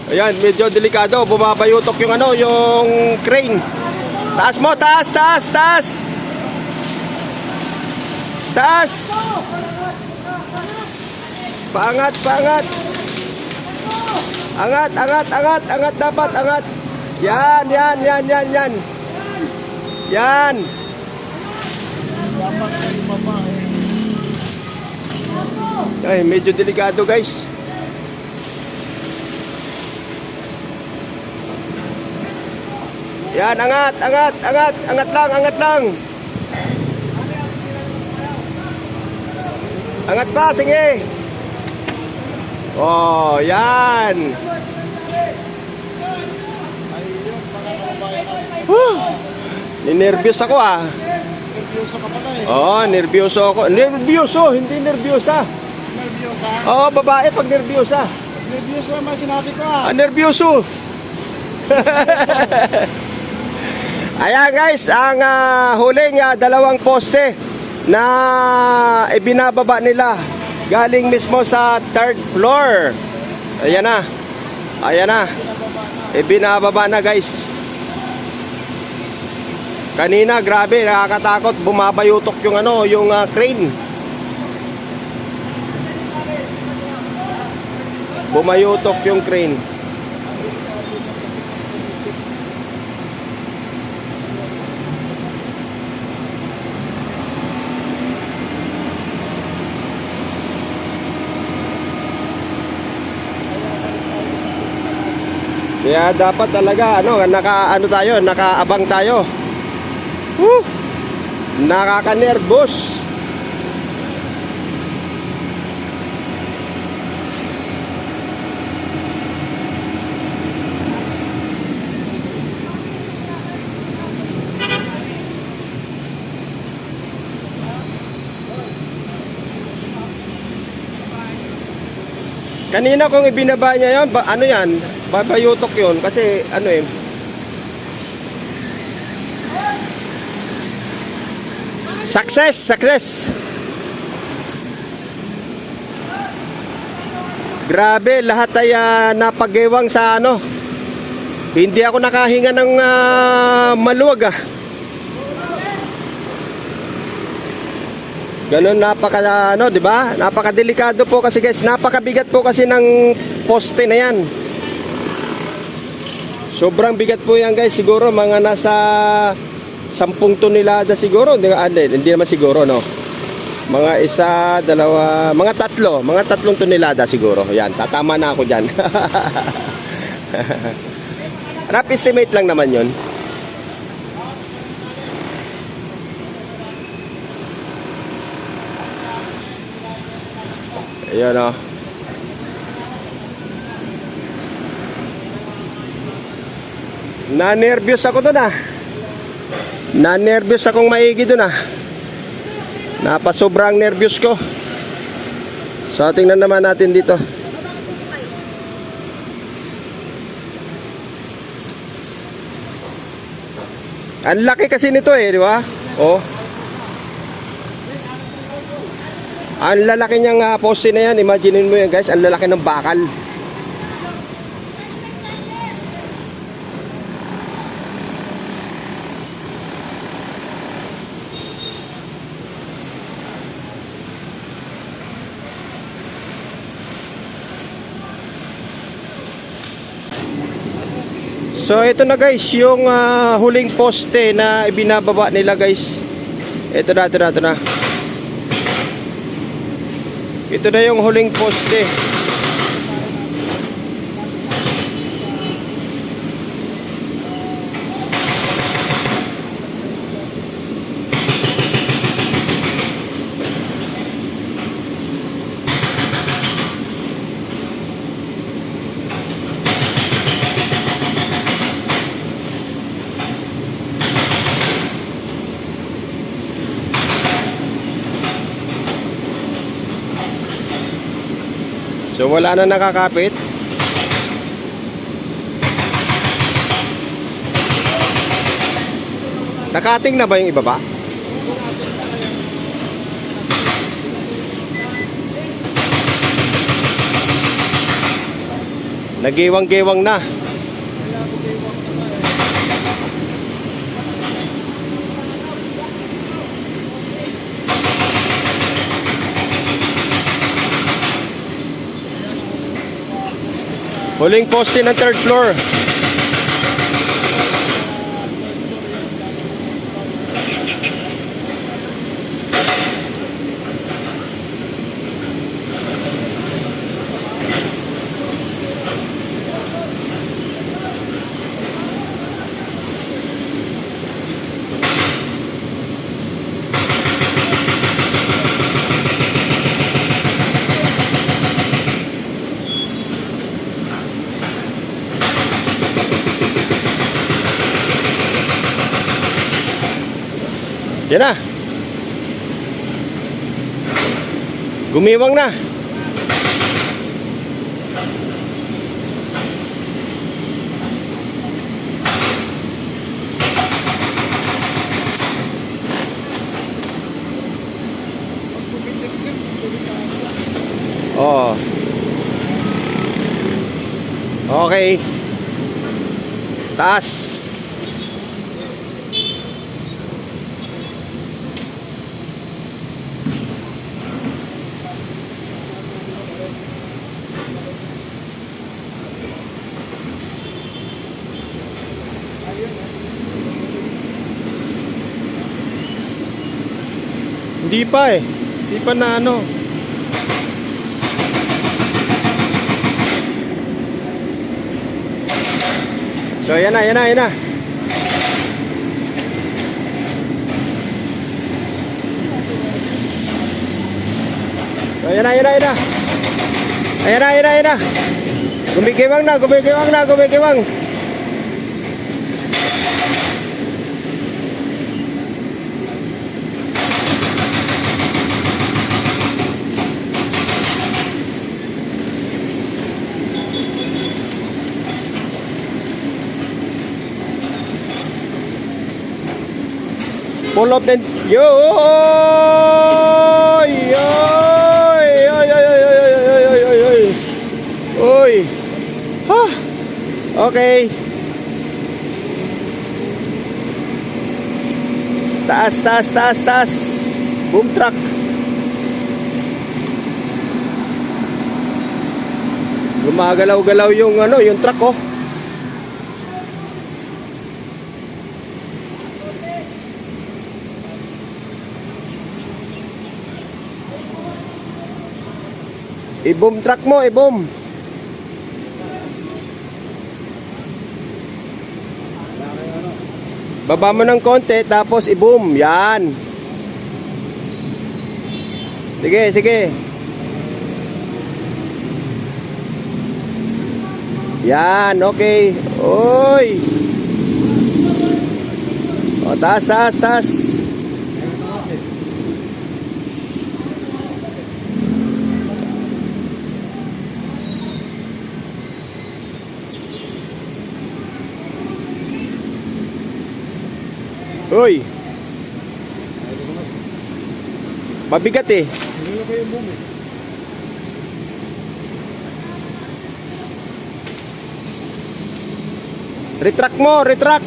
Ayan, medyo delikado. Bumabayutok yung ano, yung crane. Taas mo, taas, taas, taas. Taas. Paangat, paangat. Angat, angat, angat, angat dapat, angat. Yan, yan, yan, yan, yan. Yan. Ay, medyo delikado guys. Yan, angat, angat, angat, angat lang, angat lang. Angat pa, sige. Oh, yan. Ninervyos ako ah. Nervyoso ka pala eh. Oo, nervyoso ako. Nervyoso, hindi nervyosa. Nervyosa? Oo, babae pag nervyosa. Nervyoso naman sinabi ko ah. Nervyoso. Ayan guys, ang huling dalawang poste na ibinababa nila galing mismo sa third floor. Ayan na. Ayan na. Ibinababa na guys. Kanina grabe, nakakatakot, bumabayutok yung ano, yung crane. Bumayutok yung crane. Kaya dapat talaga nakaabang tayo. Nakaka-nervous. Kanina kung ibinaba niya yan, ano yan? Babayutok yun kasi ano eh. Success, success. Grabe, lahat ay napagewang sa ano. Hindi ako nakahinga ng maluwag ah. Ganun napaka di ba? Napakadelikado po kasi guys, napakabigat po kasi ng poste na 'yan. Sobrang bigat po 'yan guys, siguro mga nasa 10 tonelada siguro, hindi naman siguro no. Mga isa, dalawa, mga tatlong tonelada siguro. Yan, tatama na ako diyan. Rough estimate lang naman 'yon. Ayan o. Na-nervyos ako doon ah. Na-nervyos akong maigi doon ah. Napasobrang nervyos ko. So tingnan naman natin dito. Ang laki kasi nito eh, di ba? Oh. Ang lalaki niyang poste na yan. Imaginin mo yan guys, ang lalaki ng bakal. So ito na guys, yung huling poste na ibinababa nila guys. Ito na. Ito na yung huling poste. So wala na nakakapit. Nakating na ba yung ibaba? Nagiwang-giwang na. Huling poste ng third floor. Yan na. Gumiwang na. Oh. Okay. Taas. Hindi pa eh. Hindi pa na ano. So yan na, yan na, yan na. So yan na, yan na, yan na. Ayan na, ayan na, ayan na. Gumigiwang na, gumigiwang na, gumigiwang. Pull up then. Yo! Oy! Oy! Oy! Oy! Oy! Oy! Oy! Oy! Oy! Oy! Ha! Okay. Taas, taas, taas, taas. Boom truck. Gumagalaw-galaw yung ano, yung truck oh. I-boom truck mo, i-boom. Baba mo ng konti, tapos i-boom. Yan. Sige, sige. Yan, okay. Oy. O, taas, taas, taas. Uy. Mabigat eh. Retract mo, retract.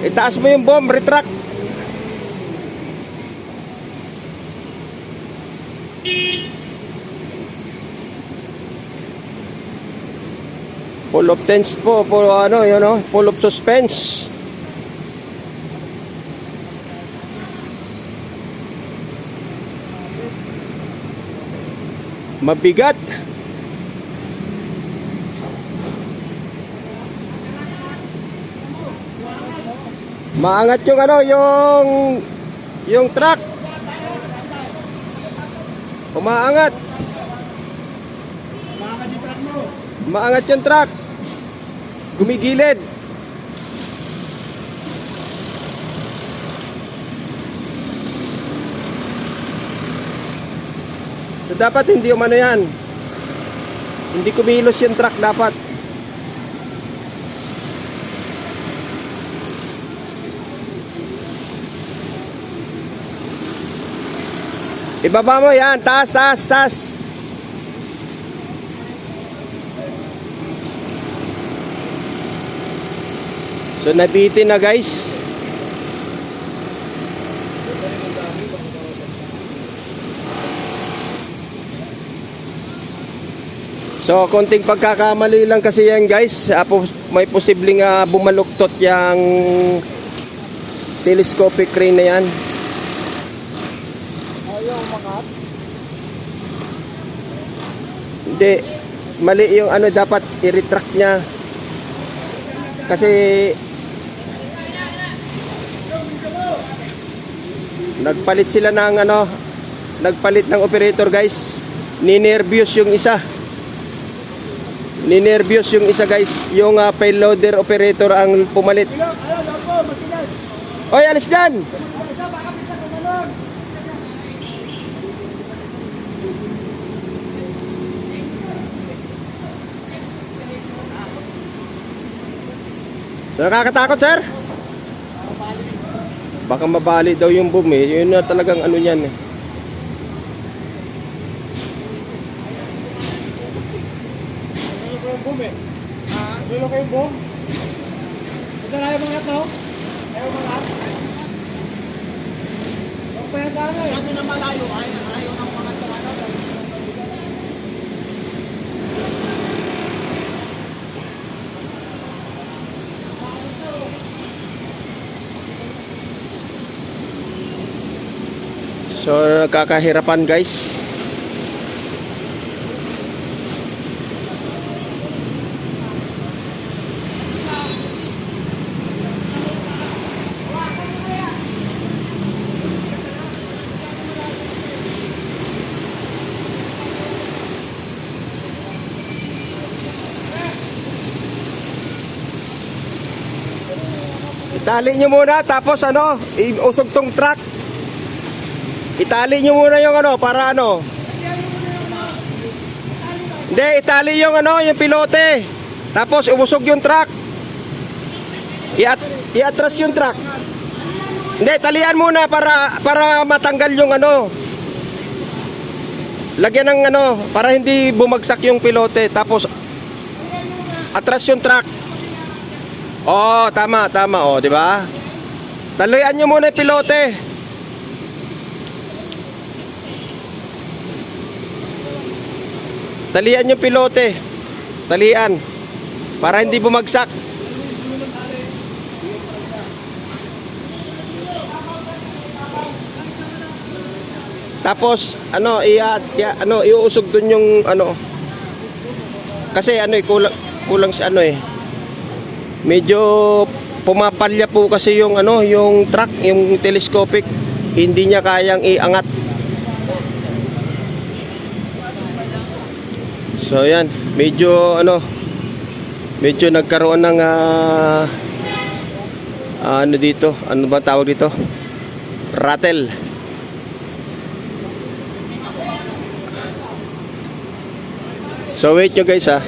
Itaas mo yung bomb, retract. Full of tense po, ano, yun know, full of suspense. Mabigat. Maangat yung ano, yung truck. Umaangat. Maangat yung truck. Gumigilid. So, dapat hindi umano yan. Hindi kumilos yung truck dapat. Ibaba mo yan. Taas, taas, taas. So nabitin na guys. So konting pagkakamali lang kasi yan guys. May posibleng bumaluktot yung telescopic crane na yan. Ayaw umangat. Hindi, mali yung ano, dapat i-retract niya. Kasi nagpalit sila ng ano, nagpalit ng operator guys. Ninervyos yung isa. Ninervyos yung isa guys. Yung payloader operator ang pumalit. Oy, alis dyan! So, nakakatakot, sir? Baka mabali daw yung boom eh. Yun na talagang ano yan eh. Dulo ko yung boom eh. Dulo ko yung boom. Ito na ayaw mangat no? Ayaw mangat. Huwag pa yan sana eh. Sabi na malayo. Ayaw ng mangat na ano. So, nakakahirapan guys. Itali nyo muna tapos ano, iusog tong truck. Itali nyo muna yung ano, para ano. Hindi, itali yung ano, yung pilote. Tapos umusog yung truck. Iatras yung truck. Hindi, talian muna para matanggal yung ano. Lagyan ng ano, para hindi bumagsak yung pilote. Tapos atras yung truck. Oh, tama, oh, di ba? Talian nyo muna yung pilote. Talian yung pilote. Talian. Para hindi bumagsak. Tapos ano, iuusog dun yung ano. Kasi ano kulang si ano eh. Medyo pumapalya po kasi yung ano, yung truck, yung telescopic. Hindi niya kayang iangat. So yan, medyo nagkaroon ng ano dito, ano ba tawag dito? Rattle. So wait nyo guys ha.